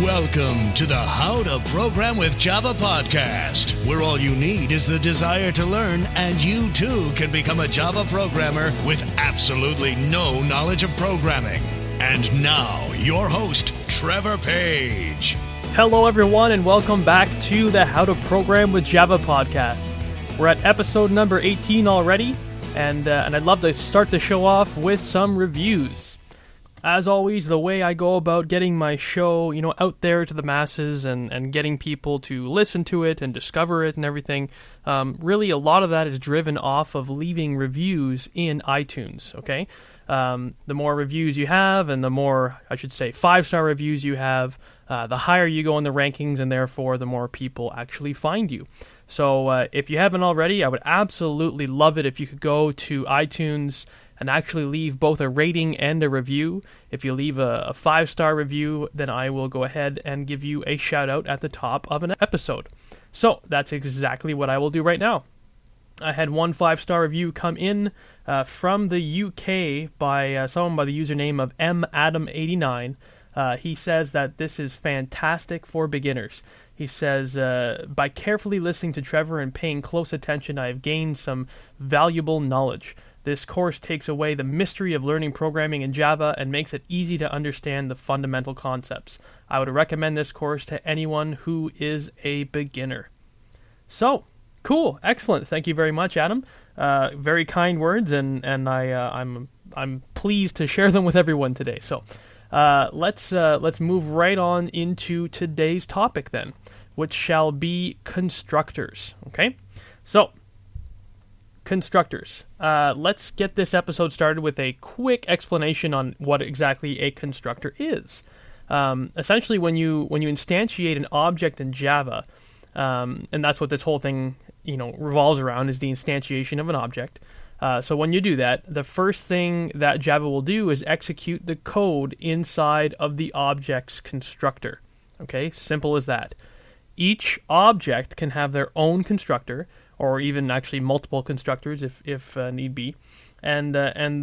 Welcome to the How to Program with Java podcast, where all you need is the desire to learn, and you too can become a Java programmer with absolutely no knowledge of programming. And now, your host, Trevor Page. Hello everyone, and welcome back to the How to Program with Java podcast. We're at episode number 18 already, and I'd love to start the show off with some reviews. As always, the way I go about getting my show, out there to the masses and getting people to listen to it and discover it and everything, really a lot of that is driven off of leaving reviews in iTunes, okay? The more reviews you have and the more, 5-star reviews you have, the higher you go in the rankings, and therefore the more people actually find you. So if you haven't already, I would absolutely love it if you could go to iTunes and actually leave both a rating and a review. If you leave a 5-star review, then I will go ahead and give you a shout out at the top of an episode. So that's exactly what I will do right now. I had one 5-star review come in from the UK by someone by the username of madam89. He says that this is fantastic for beginners. He says, by carefully listening to Trevor and paying close attention, I have gained some valuable knowledge. This course takes away the mystery of learning programming in Java and makes it easy to understand the fundamental concepts. I would recommend this course to anyone who is a beginner. So, cool, excellent. Thank you very much, Adam. Very kind words, and I'm pleased to share them with everyone today. So, let's move right on into today's topic then, which shall be constructors. Okay, so. Constructors. Let's get this episode started with a quick explanation on what exactly a constructor is. Essentially, when you instantiate an object in Java, and that's what this whole thing revolves around, is the instantiation of an object. So when you do that, the first thing that Java will do is execute the code inside of the object's constructor. Okay, simple as that. Each object can have their own constructor, or even actually multiple constructors if need be, and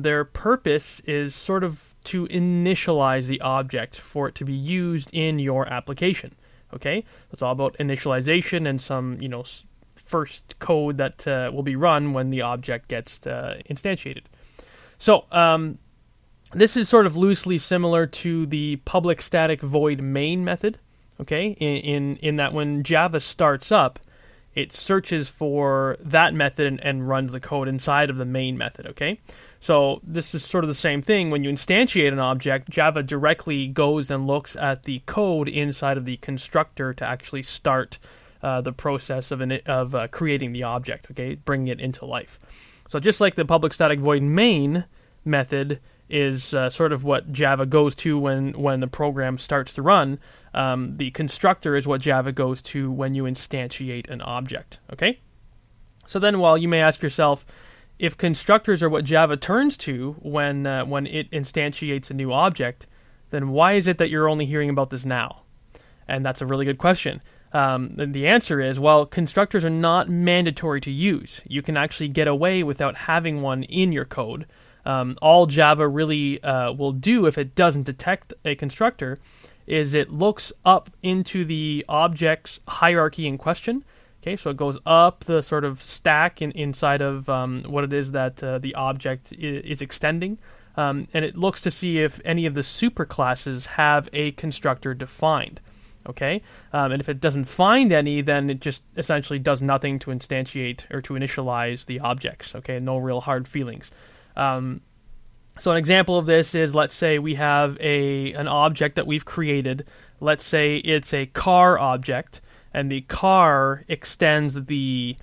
their purpose is sort of to initialize the object for it to be used in your application. Okay, it's all about initialization and some first code that will be run when the object gets instantiated. So this is sort of loosely similar to the public static void main method. Okay, in that when Java starts up, it searches for that method and runs the code inside of the main method, okay? So this is sort of the same thing. When you instantiate an object, Java directly goes and looks at the code inside of the constructor to actually start the process of creating the object, okay? Bringing it into life. So just like the public static void main method is sort of what Java goes to when the program starts to run, the constructor is what Java goes to when you instantiate an object, okay? So then, while you may ask yourself, if constructors are what Java turns to when it instantiates a new object, then why is it that you're only hearing about this now? And that's a really good question. And the answer is, well, constructors are not mandatory to use. You can actually get away without having one in your code. All Java really will do if it doesn't detect a constructor is it looks up into the object's hierarchy in question. Okay, so it goes up the sort of stack inside of what it is that the object is extending, and it looks to see if any of the superclasses have a constructor defined. Okay, and if it doesn't find any, then it just essentially does nothing to instantiate or to initialize the objects. Okay, no real hard feelings. So an example of this is, let's say we have an object that we've created. Let's say it's a car object, and the car extends the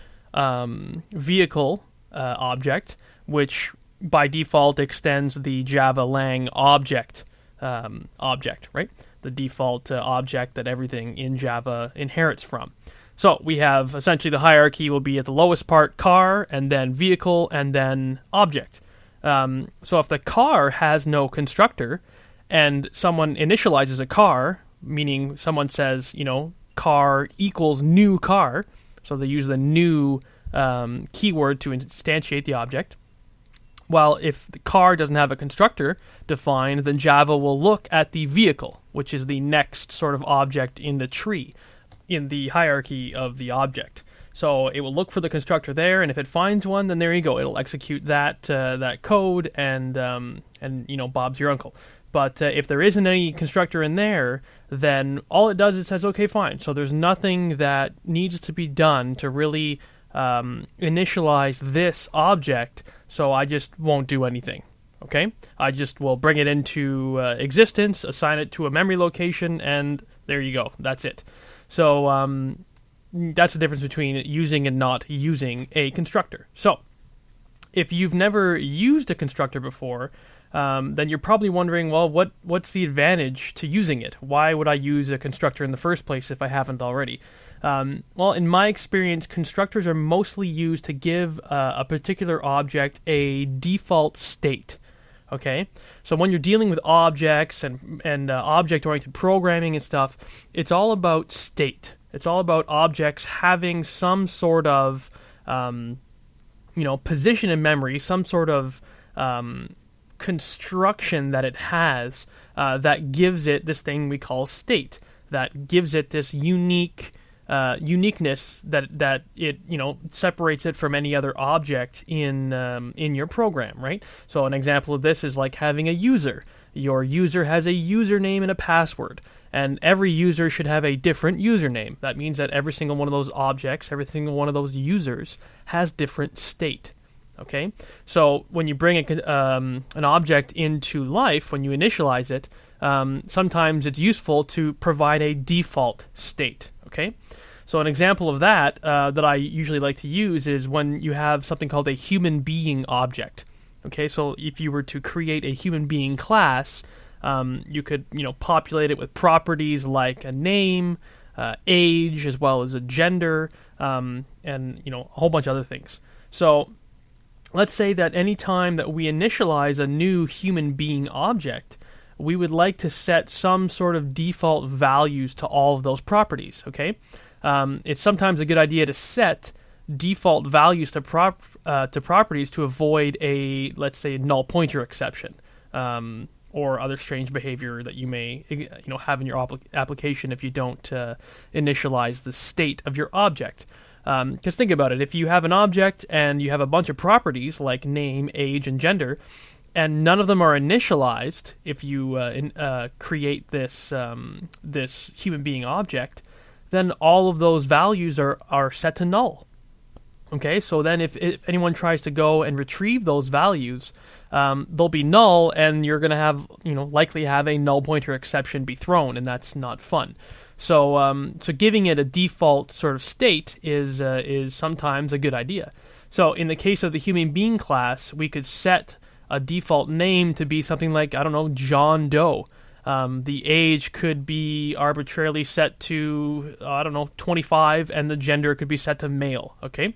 vehicle object, which by default extends the Java lang object, right? The default object that everything in Java inherits from. So we have essentially the hierarchy will be at the lowest part car, and then vehicle, and then object. So if the car has no constructor and someone initializes a car, meaning someone says, car equals new car, so they use the new keyword to instantiate the object, Well, if the car doesn't have a constructor defined, then Java will look at the vehicle, which is the next sort of object in the tree, in the hierarchy of the object. So it will look for the constructor there, and if it finds one, then there you go. It'll execute that code, and Bob's your uncle. But if there isn't any constructor in there, then all it does is says, okay, fine. So there's nothing that needs to be done to really initialize this object, so I just won't do anything. Okay? I just will bring it into existence, assign it to a memory location, and there you go. That's it. So that's the difference between using and not using a constructor. So if you've never used a constructor before, then you're probably wondering, well, what's the advantage to using it? Why would I use a constructor in the first place if I haven't already? Well, in my experience, constructors are mostly used to give a particular object a default state. Okay, so when you're dealing with objects and object-oriented programming and stuff, it's all about state. It's all about objects having some sort of position in memory, some sort of construction that it has that gives it this thing we call state, that gives it this uniqueness that it separates it from any other object in your program, right? So an example of this is like having a user. Your user has a username and a password, and every user should have a different username. That means that every single one of those objects, every single one of those users has different state. Okay, so when you bring an object into life, when you initialize it, sometimes it's useful to provide a default state. Okay, so an example of that that I usually like to use is when you have something called a human being object. Okay, so if you were to create a human being class, you could populate it with properties like a name, age, as well as a gender, and a whole bunch of other things. So let's say that any time that we initialize a new human being object, we would like to set some sort of default values to all of those properties. Okay, it's sometimes a good idea to set default values to properties to avoid let's say, null pointer exception, or other strange behavior that you may have in your application if you don't initialize the state of your object. Because think about it, if you have an object and you have a bunch of properties like name, age, and gender, and none of them are initialized, if you create this human being object, then all of those values are set to null. Okay, so then if anyone tries to go and retrieve those values, they'll be null, and you're going to have likely have a null pointer exception be thrown, and that's not fun. So giving it a default sort of state is sometimes a good idea. So in the case of the human being class, we could set a default name to be something like, I don't know, John Doe. The age could be arbitrarily set to 25, and the gender could be set to male. Okay,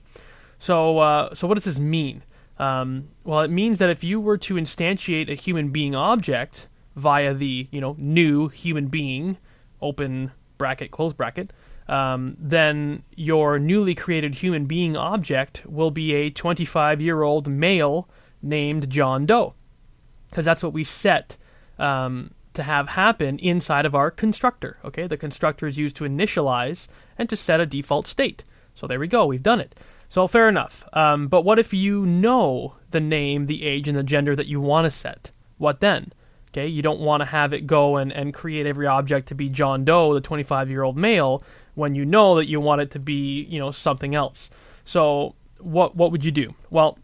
so what does this mean? Well, it means that if you were to instantiate a human being object via the new human being open bracket close bracket, then your newly created human being object will be a 25-year-old male named John Doe, because that's what we set to have happen inside of our constructor. Okay, the constructor is used to initialize and to set a default state. So there we go, we've done it. So fair enough. But what if you know the name, the age, and the gender that you want to set? What then? Okay, you don't want to have it go and create every object to be John Doe, the 25-year-old male, when you know that you want it to be something else. So what would you do? Well,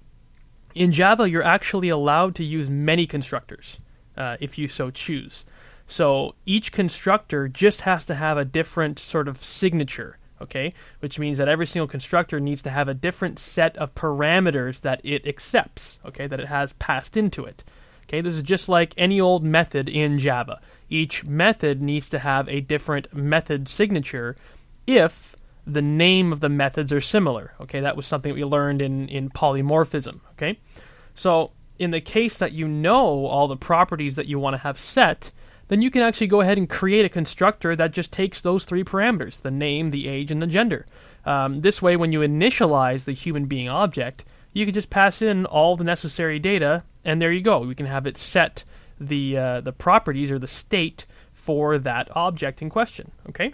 in Java, you're actually allowed to use many constructors, if you so choose. So each constructor just has to have a different sort of signature, okay? Which means that every single constructor needs to have a different set of parameters that it accepts, okay, that it has passed into it. Okay, this is just like any old method in Java. Each method needs to have a different method signature if the name of the methods are similar. Okay, that was something we learned in polymorphism. Okay, so in the case that you know all the properties that you want to have set, then you can actually go ahead and create a constructor that just takes those three parameters, the name, the age, and the gender. This way, when you initialize the human being object, you can just pass in all the necessary data, and there you go. We can have it set the properties or the state for that object in question. Okay,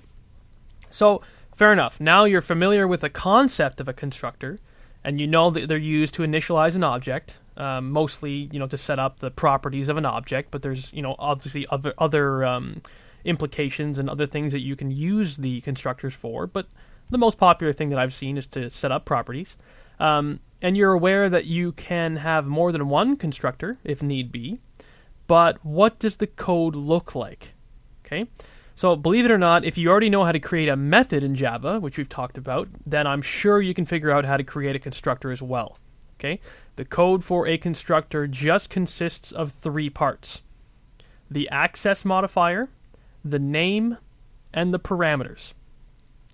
so fair enough. Now you're familiar with the concept of a constructor, and you know that they're used to initialize an object, mostly to set up the properties of an object. But there's obviously other implications and other things that you can use the constructors for. But the most popular thing that I've seen is to set up properties. And you're aware that you can have more than one constructor if need be. But what does the code look like? Okay, so believe it or not, if you already know how to create a method in Java, which we've talked about, then I'm sure you can figure out how to create a constructor as well. Okay, the code for a constructor just consists of 3 parts: the access modifier, the name, and the parameters.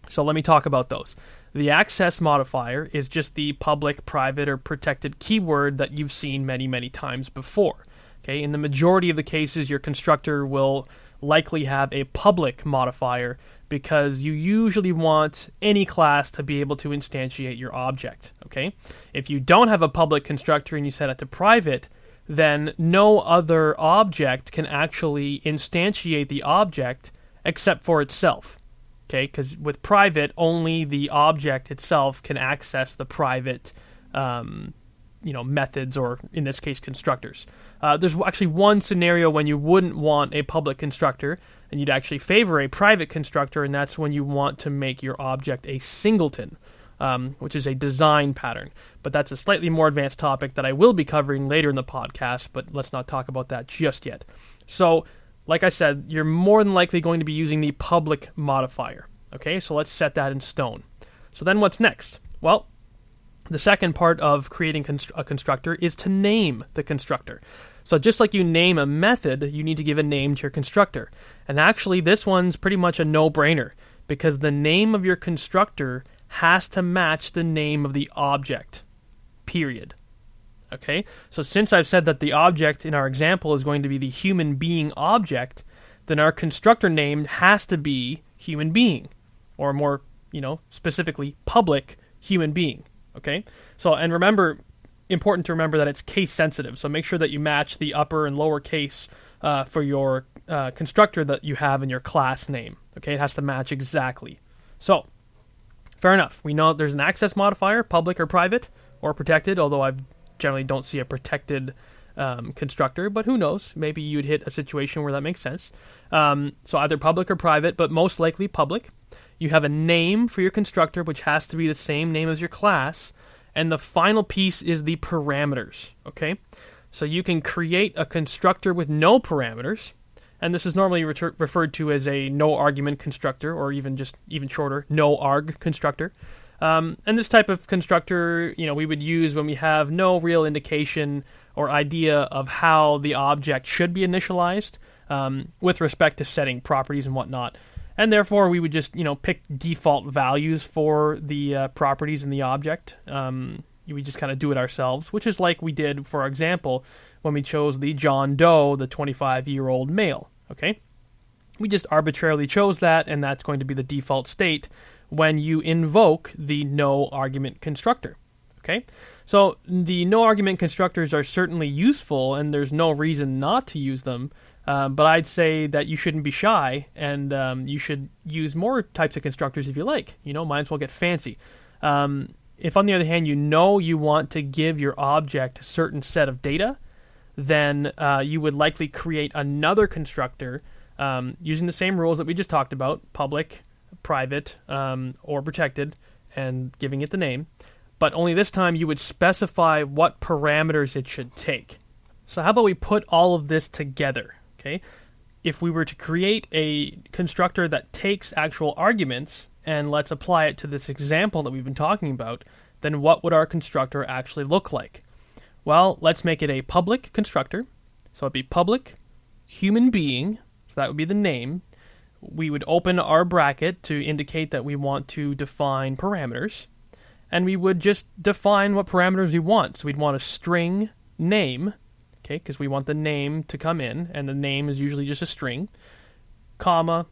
So let me talk about those. The access modifier is just the public, private, or protected keyword that you've seen many, many times before. Okay, in the majority of the cases, your constructor will likely have a public modifier because you usually want any class to be able to instantiate your object. Okay, if you don't have a public constructor and you set it to private, then no other object can actually instantiate the object except for itself. Okay, because with private, only the object itself can access the private methods, or in this case, constructors. There's actually one scenario when you wouldn't want a public constructor, and you'd actually favor a private constructor, and that's when you want to make your object a singleton, which is a design pattern. But that's a slightly more advanced topic that I will be covering later in the podcast, but let's not talk about that just yet. So, like I said, you're more than likely going to be using the public modifier. Okay, so let's set that in stone. So then what's next? Well, the second part of creating a constructor is to name the constructor. So just like you name a method, you need to give a name to your constructor. And actually, this one's pretty much a no-brainer, because the name of your constructor has to match the name of the object, period. Okay, so since I've said that the object in our example is going to be the human being object, then our constructor name has to be human being, or more, specifically, public human being. Okay, so and remember, important to remember that it's case sensitive. So make sure that you match the upper and lower case for your constructor that you have in your class name. Okay, it has to match exactly. So fair enough. We know there's an access modifier, public or private or protected. Although I generally don't see a protected constructor, but who knows? Maybe you'd hit a situation where that makes sense. So either public or private, but most likely public. You have a name for your constructor, which has to be the same name as your class. And the final piece is the parameters, okay? So you can create a constructor with no parameters, and this is normally referred to as a no-argument constructor, or even shorter, no-arg constructor. And this type of constructor, we would use when we have no real indication or idea of how the object should be initialized with respect to setting properties and whatnot. And therefore, we would just, pick default values for the properties in the object. We just kind of do it ourselves, which is like we did, for example, when we chose the John Doe, the 25-year-old male. Okay, we just arbitrarily chose that, and that's going to be the default state when you invoke the no-argument constructor. Okay, so the no-argument constructors are certainly useful, and there's no reason not to use them. But I'd say that you shouldn't be shy, and you should use more types of constructors if you like. Might as well get fancy. If, on the other hand, you want to give your object a certain set of data, then you would likely create another constructor using the same rules that we just talked about, public, private, or protected, and giving it the name. But only this time you would specify what parameters it should take. So how about we put all of this together? Okay, if we were to create a constructor that takes actual arguments, and let's apply it to this example that we've been talking about, then what would our constructor actually look like? Well, let's make it a public constructor. So it'd be public human being, so that would be the name. We would open our bracket to indicate that we want to define parameters, and we would just define what parameters we want. So we'd want a string name, okay, because we want the name to come in, and the name is usually just a string, comma,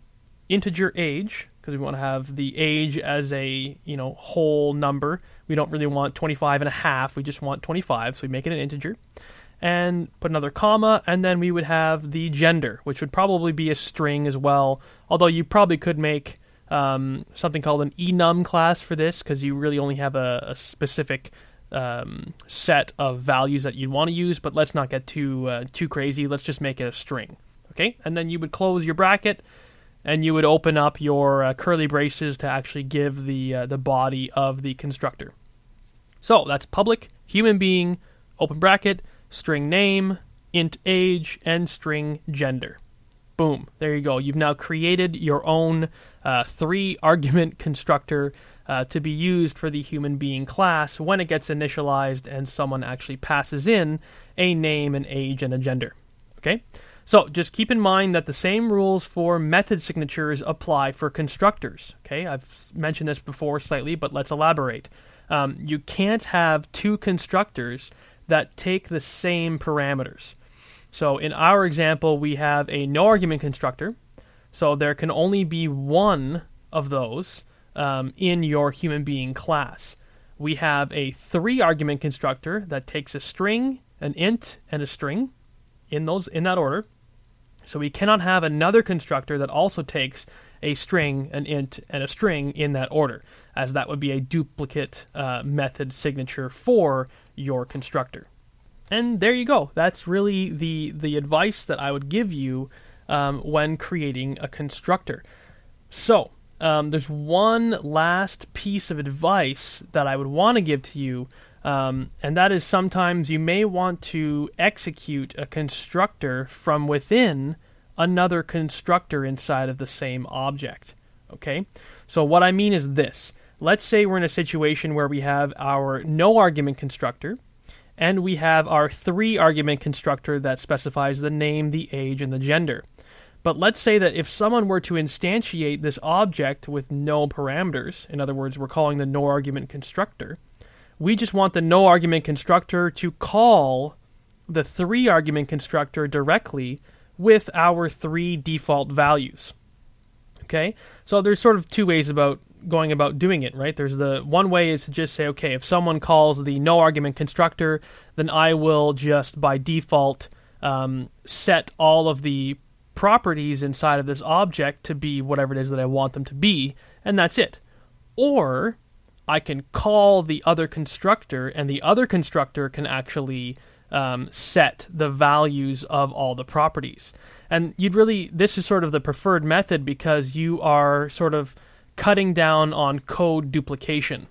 integer age, because we want to have the age as a whole number. We don't really want 25 and a half. We just want 25, so we make it an integer. And put another comma, and then we would have the gender, which would probably be a string as well, although you probably could make something called an enum class for this, because you really only have a specific set of values that you'd want to use, but let's not get too crazy. Let's just make it a string, okay? And then you would close your bracket, and you would open up your curly braces to actually give the body of the constructor. So that's public, human being, open bracket, string name, int age, and string gender. Boom. There you go. You've now created your own 3-argument constructor to be used for the human being class when it gets initialized and someone actually passes in a name, an age, and a gender. Okay? So just keep in mind that the same rules for method signatures apply for constructors. Okay? I've mentioned this before slightly, but let's elaborate. You can't have 2 constructors that take the same parameters. So in our example, we have a no-argument constructor, so there can only be one of those in your human being class. We have a 3-argument constructor that takes a string, an int, and a string in that order. So we cannot have another constructor that also takes a string, an int, and a string in that order, as that would be a duplicate method signature for your constructor. And there you go. That's really the advice that I would give you when creating a constructor. So there's one last piece of advice that I would want to give to you, and that is sometimes you may want to execute a constructor from within another constructor inside of the same object. Okay? So what I mean is this. Let's say we're in a situation where we have our no-argument constructor, and we have our 3-argument constructor that specifies the name, the age, and the gender. But let's say that if someone were to instantiate this object with no parameters, in other words, we're calling the no-argument constructor, we just want the no-argument constructor to call the 3-argument constructor directly with our 3 default values. Okay? So there's sort of 2 ways about going about doing it, right? There's the one way is to just say, okay, if someone calls the no-argument constructor, then I will just by default set all of the properties inside of this object to be whatever it is that I want them to be, and that's it. Or I can call the other constructor, and the other constructor can actually set the values of all the properties. And this is sort of the preferred method because you are sort of cutting down on code duplication.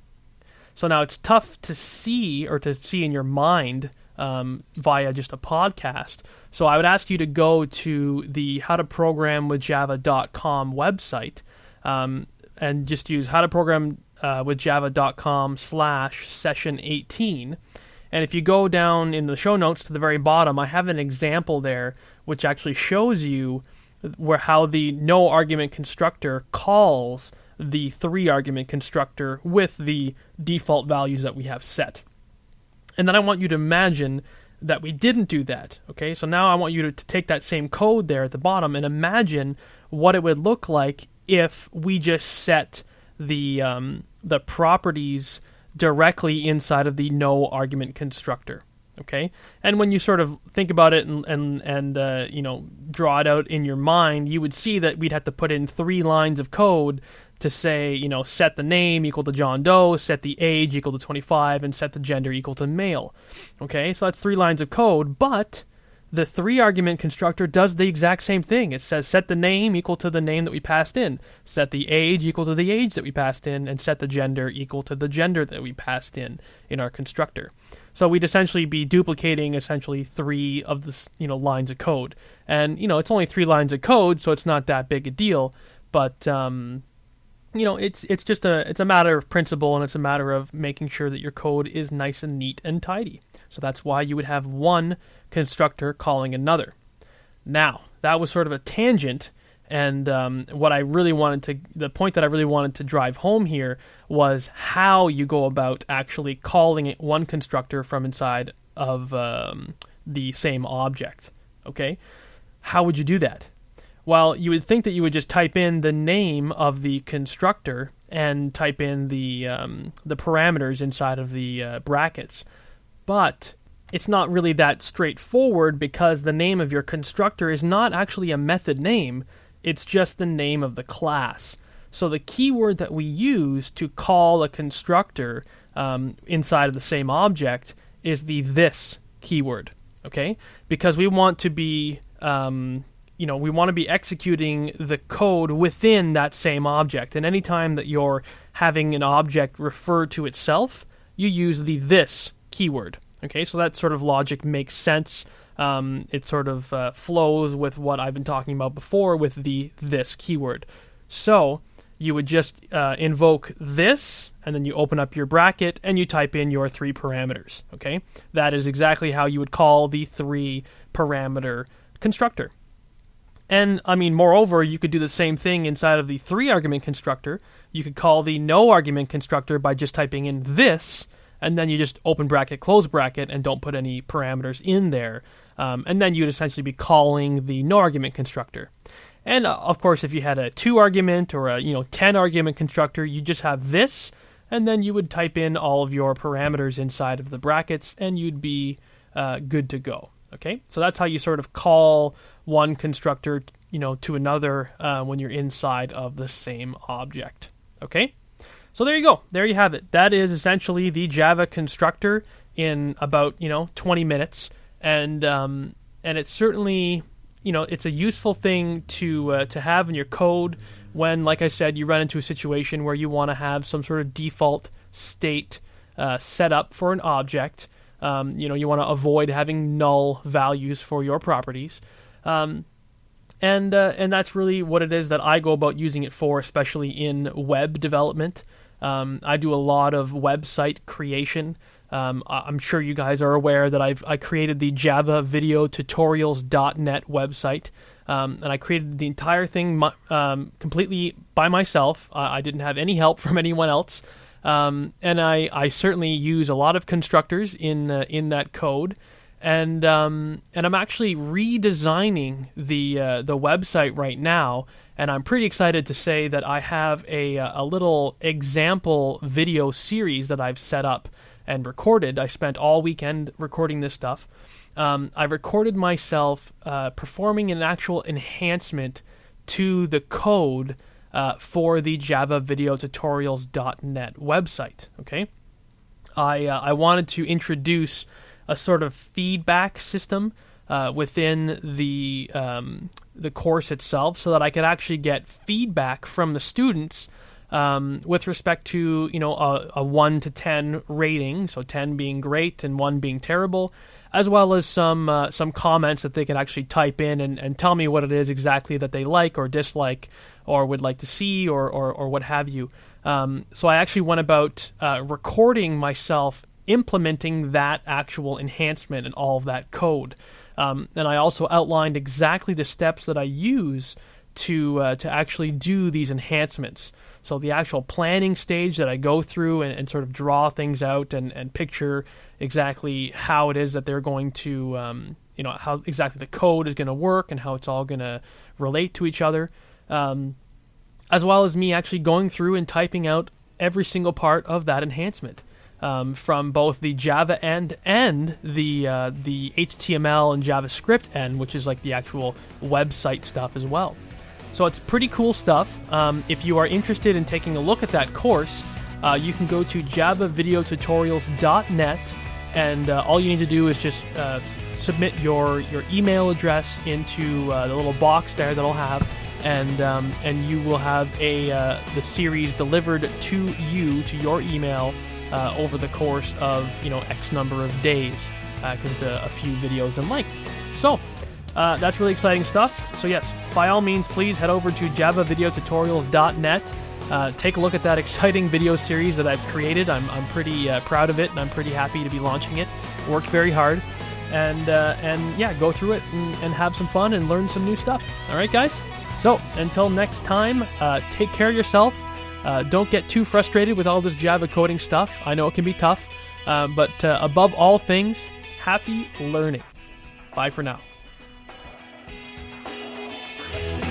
So now it's tough to see in your mind via just a podcast. So I would ask you to go to the howtoprogramwithjava.com website and just use howtoprogramwithjava.com/session18. And if you go down in the show notes to the very bottom, I have an example there which actually shows you how the no-argument constructor calls the 3-argument constructor with the default values that we have set. And then I want you to imagine that we didn't do that. Okay, so now I want you to take that same code there at the bottom and imagine what it would look like if we just set the properties directly inside of the no-argument constructor. Okay, and when you sort of think about it and draw it out in your mind, you would see that we'd have to put in 3 lines of code to say, set the name equal to John Doe, set the age equal to 25, and set the gender equal to male. Okay, so that's 3 lines of code, but the 3-argument constructor does the exact same thing. It says set the name equal to the name that we passed in, set the age equal to the age that we passed in, and set the gender equal to the gender that we passed in our constructor. So we'd essentially be duplicating 3 of the lines of code. And it's only 3 lines of code, so it's not that big a deal, but it's just a matter of principle, and it's a matter of making sure that your code is nice and neat and tidy. So that's why you would have one constructor calling another. Now, that was sort of a tangent, and the point that I really wanted to drive home here was how you go about actually calling one constructor from inside of the same object. Okay? How would you do that? Well, you would think that you would just type in the name of the constructor and type in the parameters inside of the brackets. But it's not really that straightforward, because the name of your constructor is not actually a method name. It's just the name of the class. So the keyword that we use to call a constructor inside of the same object is the this keyword, okay? Because we want to be we want to be executing the code within that same object. And anytime that you're having an object refer to itself, you use the this keyword. Okay, so that sort of logic makes sense. It sort of flows with what I've been talking about before with the this keyword. So you would just invoke this, and then you open up your bracket and you type in your 3 parameters. Okay, that is exactly how you would call the 3 parameter constructor. And, I mean, moreover, you could do the same thing inside of the 3-argument constructor. You could call the no-argument constructor by just typing in this, and then you just open bracket, close bracket, and don't put any parameters in there. And then you'd essentially be calling the no-argument constructor. And, of course, if you had a 2-argument or a 10-argument constructor, you just have this, and then you would type in all of your parameters inside of the brackets, and you'd be good to go. Okay, so that's how you sort of call one constructor, to another when you're inside of the same object. Okay, so there you go. There you have it. That is essentially the Java constructor in about 20 minutes, and it's certainly it's a useful thing to have in your code when, like I said, you run into a situation where you want to have some sort of default state set up for an object. You want to avoid having null values for your properties. And that's really what it is that I go about using it for, especially in web development. I do a lot of website creation. I'm sure you guys are aware that I created the Java Video Tutorials.net website. And I created the entire thing completely by myself. I didn't have any help from anyone else. And I certainly use a lot of constructors in that code, and I'm actually redesigning the website right now, and I'm pretty excited to say that I have a little example video series that I've set up and recorded. I spent all weekend recording this stuff. I recorded myself performing an actual enhancement to the code for the Java Video Tutorials.net website. Okay, I wanted to introduce a sort of feedback system within the course itself, so that I could actually get feedback from the students with respect to a 1 to 10 rating, so 10 being great and 1 being terrible, as well as some comments that they can actually type in and tell me what it is exactly that they like or dislike, or would like to see, or what have you. So I actually went about recording myself implementing that actual enhancement and all of that code. And I also outlined exactly the steps that I use to actually do these enhancements. So the actual planning stage that I go through and sort of draw things out and picture exactly how it is that they're going to, how exactly the code is going to work and how it's all going to relate to each other. As well as me actually going through and typing out every single part of that enhancement, from both the Java end and the HTML and JavaScript end, which is like the actual website stuff as well. So it's pretty cool stuff. If you are interested in taking a look at that course, you can go to javavideotutorials.net, and all you need to do is just submit your email address into the little box there that I'll have, and you will have the series delivered to you, to your email, over the course of X number of days, because it's a few videos in length. So that's really exciting stuff. So yes, by all means, please head over to javavideotutorials.net. Take a look at that exciting video series that I've created. I'm pretty proud of it, and I'm pretty happy to be launching it. Worked very hard, and yeah, go through it and have some fun and learn some new stuff. All right, guys. So until next time, take care of yourself. Don't get too frustrated with all this Java coding stuff. I know it can be tough, but above all things, happy learning. Bye for now.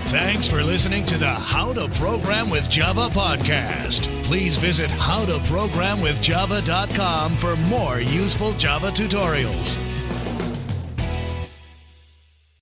Thanks for listening to the How to Program with Java podcast. Please visit howtoprogramwithjava.com for more useful Java tutorials.